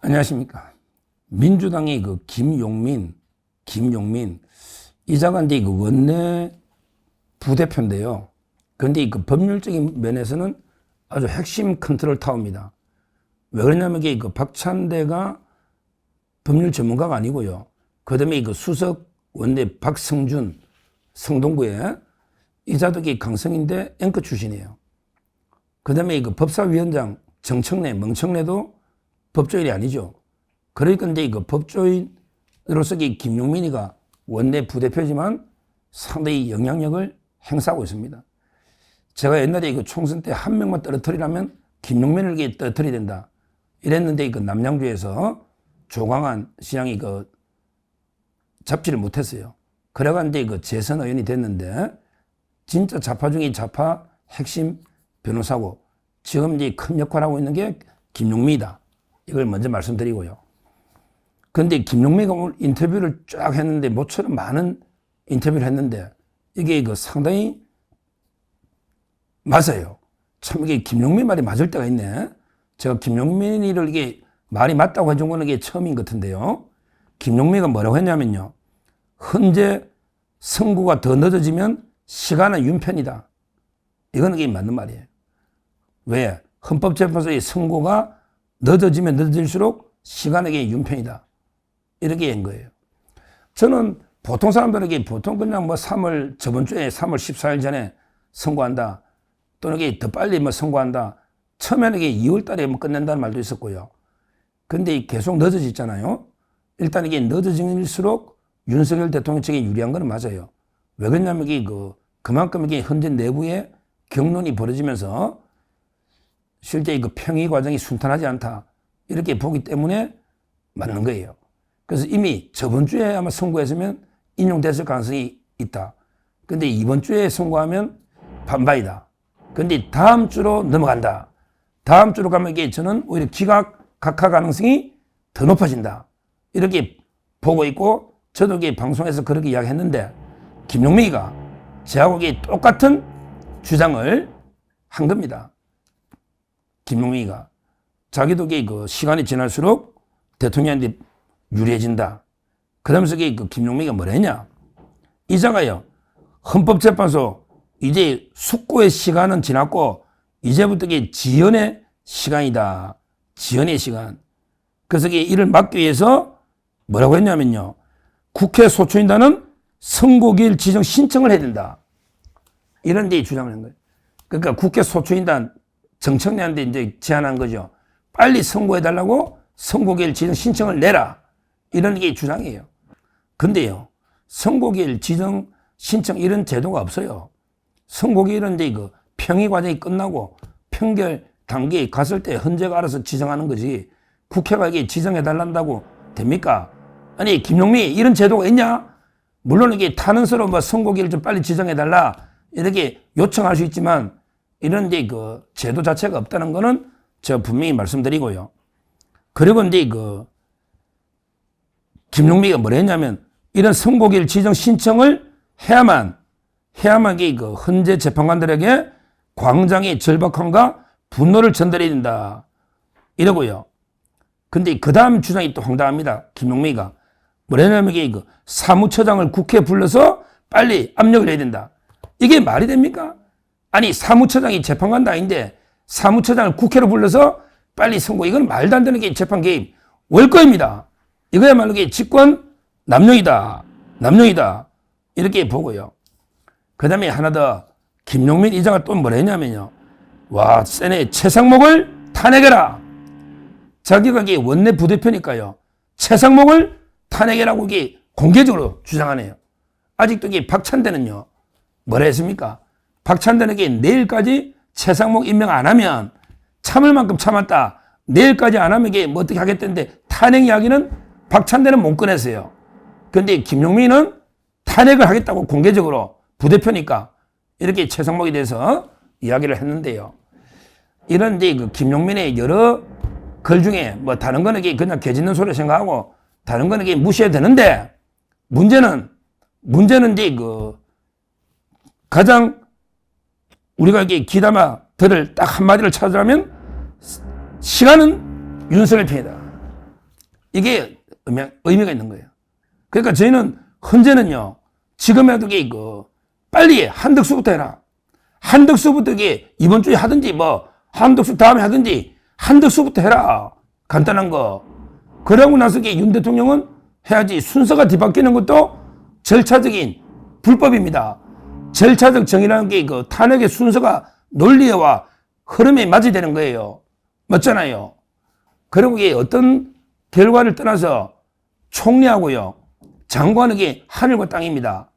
안녕하십니까. 민주당의 그 김용민 이자가 이제 그 원내 부대표인데요. 그런데 그 법률적인 면에서는 아주 핵심 컨트롤 타워입니다. 왜 그러냐면 이게 그 박찬대가 법률 전문가가 아니고요. 그 다음에 그 수석 원내 박성준 성동구에 이자도 강성인데 앵커 출신이에요. 그 다음에 그 법사위원장 멍청래도 법조인이 아니죠. 그러니까 이제 그 법조인으로서 김용민이가 원내 부대표지만 상당히 영향력을 행사하고 있습니다. 제가 옛날에 그 총선 때 한 명만 떨어뜨리라면 김용민을 떨어뜨려야 된다. 이랬는데 그 남양주에서 조광한 시장이 그 잡지를 못했어요. 그래가 이제 그 재선 의원이 됐는데 진짜 좌파 중에 좌파 핵심 변호사고 지금 이제 큰 역할을 하고 있는 게 김용민이다. 이걸 먼저 말씀드리고요. 그런데 김용민이 오늘 인터뷰를 쫙 했는데 모처럼 많은 인터뷰를 했는데 이게 그 상당히 맞아요. 참 이게 김용민 말이 맞을 때가 있네. 제가 김용민이를 이게 말이 맞다고 해준 거는 이게 처음인 것 같은데요. 김용민이가 뭐라고 했냐면요. 현재 선고가 더 늦어지면 시간은 윤편이다. 이거는 이게 맞는 말이에요. 왜? 헌법재판소의 선고가 늦어지면 늦어질수록 시간에게 윤편이다. 이렇게 한 거예요. 저는 보통 사람들에게 보통 그냥 뭐 저번 주에 3월 14일 전에 선고한다. 또는 이게 더 빨리 뭐 선고한다. 처음에는 이게 2월 달에 뭐 끝낸다는 말도 있었고요. 근데 계속 늦어졌잖아요. 일단 이게 늦어질수록 윤석열 대통령 측에 유리한 건 맞아요. 왜 그러냐면 이게 그만큼 이게 현재 내부에 경론이 벌어지면서 실제 그 평의 과정이 순탄하지 않다. 이렇게 보기 때문에 맞는 거예요. 그래서 이미 저번 주에 아마 선고했으면 인용됐을 가능성이 있다. 근데 이번 주에 선고하면 반바이다. 근데 다음 주로 넘어간다. 다음 주로 가면 이게 저는 오히려 각하 가능성이 더 높아진다. 이렇게 보고 있고 저도 이게 방송에서 그렇게 이야기했는데 김용민이가 저하고 이게 똑같은 주장을 한 겁니다. 김용민이가 자기도 그 시간이 지날수록 대통령한테 유리해진다. 그러면서 그 김용민이가 뭐라 했냐. 이자가요. 헌법재판소 이제 숙고의 시간은 지났고 이제부터 지연의 시간이다. 지연의 시간. 그래서 이를 막기 위해서 뭐라고 했냐면요. 국회 소추인단은 선고기일 지정 신청을 해야 된다. 이런 데 주장을 한 거예요. 그러니까 국회 소추인단 정청래한테 이제 제안한 거죠. 빨리 선고해달라고 선고기일 지정 신청을 내라. 이런 게 주장이에요. 근데요, 선고기일 지정 신청 이런 제도가 없어요. 선고기일은 이제 평의 과정이 끝나고 평결 단계에 갔을 때 헌재가 알아서 지정하는 거지. 국회가 이게 지정해달란다고 됩니까? 아니, 김용민 이런 제도가 있냐? 물론 이게 탄원서로 뭐 선고기일을 좀 빨리 지정해달라. 이렇게 요청할 수 있지만 이런 이제 제도 자체가 없다는 거는 제가 분명히 말씀드리고요. 그리고 이제 김용민이가 뭐라 했냐면 이런 선고기일 지정 신청을 해야만 헌재 재판관들에게 광장의 절박함과 분노를 전달해야 된다. 이러고요. 근데 그 다음 주장이 또 황당합니다. 김용민이가 뭐라 했냐면 이게 사무처장을 국회에 불러서 빨리 압력을 해야 된다. 이게 말이 됩니까? 아니, 사무처장이 재판관도 아닌데 사무처장을 국회로 불러서 빨리 선고. 이건 말도 안 되는 게 재판 개입. 월거입니다. 이거야말로 직권 남용이다. 이렇게 보고요. 그 다음에 하나 더 김용민 이자가 또 뭐라 했냐면요. 와, 세네 최상목을 탄핵해라. 자기가 원내 부대표니까요. 최상목을 탄핵해라고 공개적으로 주장하네요. 아직도 박찬대는요. 뭐라 했습니까? 박찬대에게 내일까지 최상목 임명 안 하면 참을 만큼 참았다. 내일까지 안 하면 뭐 어떻게 하겠다는데 탄핵 이야기는 박찬대는 못 꺼냈어요. 그런데 김용민은 탄핵을 하겠다고 공개적으로 부대표니까 이렇게 최상목에 대해서 이야기를 했는데요. 이런 이제 김용민의 여러 글 중에 뭐 다른 거는 그냥 개짖는 소리 생각하고 다른 거는 무시해도 되는데 문제는 이제 가장 우리가 귀담아 들을 딱 한마디를 찾으라면 시간은 윤석열 편이다. 이게 의미가 있는 거예요. 그러니까 저희는 헌재는요, 지금이라도 이게 빨리 한덕수부터 해라. 한덕수부터 이게 이번 주에 하든지 한덕수 다음에 하든지 한덕수부터 해라. 간단한 거. 그러고 나서 이게 윤 대통령은 해야지. 순서가 뒤바뀌는 것도 절차적인 불법입니다. 절차적 정의라는 게 탄핵의 순서가 논리와 흐름에 맞아야 되는 거예요. 맞잖아요. 그리고 이게 어떤 결과를 떠나서 총리하고요, 장관은 이게 하늘과 땅입니다.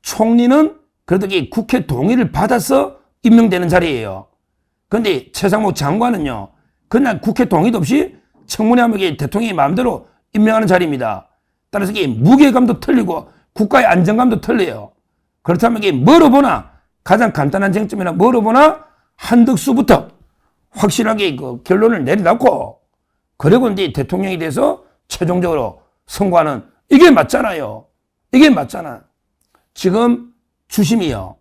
총리는 그래도 이게 국회 동의를 받아서 임명되는 자리예요. 그런데 최상목 장관은요, 그날 국회 동의도 없이 청문회하면 이게 대통령이 마음대로 임명하는 자리입니다. 따라서 이게 무게감도 틀리고 국가의 안정감도 틀려요. 그렇다면 이게 뭐로 보나, 가장 간단한 쟁점이나 뭐로 보나 한덕수부터 확실하게 결론을 내려놓고, 그리고 이제 대통령에 대해서 최종적으로 선고하는, 이게 맞잖아요. 이게 맞잖아. 지금 주심이요,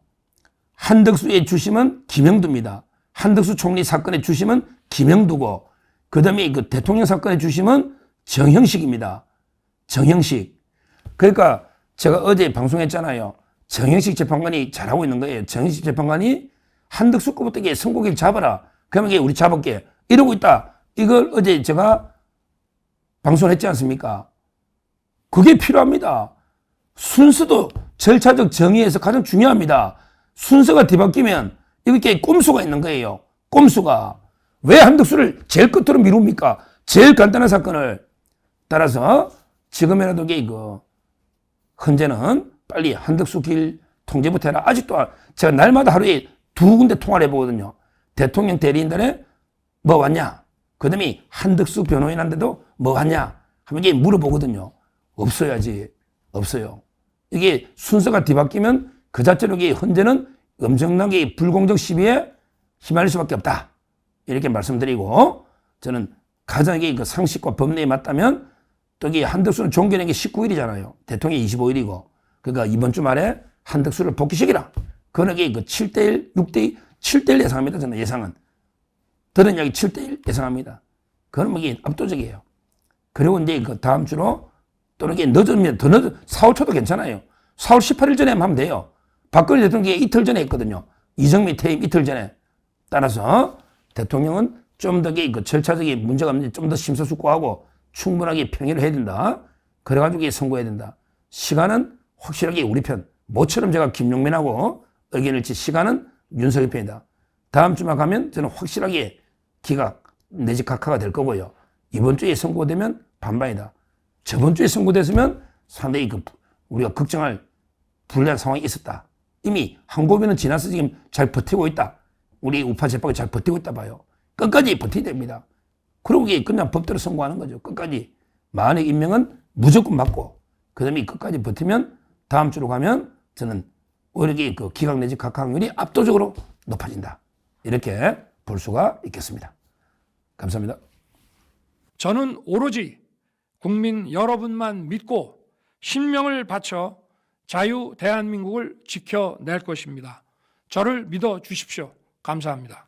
한덕수의 주심은 김영두입니다. 한덕수 총리 사건의 주심은 김영두고, 그 다음에 대통령 사건의 주심은 정형식입니다. 정형식. 그러니까 제가 어제 방송했잖아요. 정형식 재판관이 잘하고 있는 거예요. 정형식 재판관이 한덕수 거부터 이게 선고기를 잡아라. 그러면 이게 우리 잡을게. 이러고 있다. 이걸 어제 제가 방송을 했지 않습니까? 그게 필요합니다. 순서도 절차적 정의에서 가장 중요합니다. 순서가 뒤바뀌면 이렇게 꼼수가 있는 거예요. 꼼수가. 왜 한덕수를 제일 끝으로 미룹니까? 제일 간단한 사건을. 따라서 지금이라도 이게 헌재는 빨리 한덕수 길 통제부터 해라. 아직도 제가 날마다 하루에 2군데 통화를 해보거든요. 대통령 대리인단에 뭐 왔냐? 그 다음에 한덕수 변호인한테도 뭐 왔냐? 하면 이게 물어보거든요. 없어야지. 없어요. 이게 순서가 뒤바뀌면 그 자체로 이게 헌재는 엄청나게 불공정 시비에 휘말릴 수밖에 없다. 이렇게 말씀드리고, 저는 가장 이게 상식과 법리에 맞다면, 또 이게 한덕수는 종결한 게 19일이잖아요. 대통령이 25일이고. 그러니까 이번 주말에 한덕수를 복귀시키라. 그건 이게 7대1, 6대2, 7대1 예상합니다. 저는 예상은. 들은 이야기 7대1 예상합니다. 그건 이게 압도적이에요. 그리고 이제 다음 주로, 또는 이게 늦으면 더 4월 초도 괜찮아요. 4월 18일 전에 하면 돼요. 박근혜 대통령이 이틀 전에 했거든요. 이정미 퇴임 이틀 전에. 따라서 대통령은 좀 더 절차적인 문제가 없는지 좀 더 심사숙고하고 충분하게 평의를 해야 된다. 그래가지고 선고해야 된다. 시간은 확실하게 우리 편. 모처럼 제가 김용민하고 의견을 친 시간은 윤석열 편이다. 다음 주만 가면 저는 확실하게 기각 내지 각하가 될 거고요. 이번 주에 선고되면 반반이다. 저번 주에 선고됐으면 상당히 우리가 걱정할 불리한 상황이 있었다. 이미 한 고비는 지나서 지금 잘 버티고 있다. 우리 우파 재판이 잘 버티고 있다 봐요. 끝까지 버텨야 됩니다. 그리고 이게 그냥 법대로 선고하는 거죠. 끝까지. 만약 임명은 무조건 맞고, 그 다음에 끝까지 버티면 다음 주로 가면 저는 오히려 기각 내지 각하 확률이 압도적으로 높아진다. 이렇게 볼 수가 있겠습니다. 감사합니다. 저는 오로지 국민 여러분만 믿고 신명을 바쳐 자유 대한민국을 지켜낼 것입니다. 저를 믿어 주십시오. 감사합니다.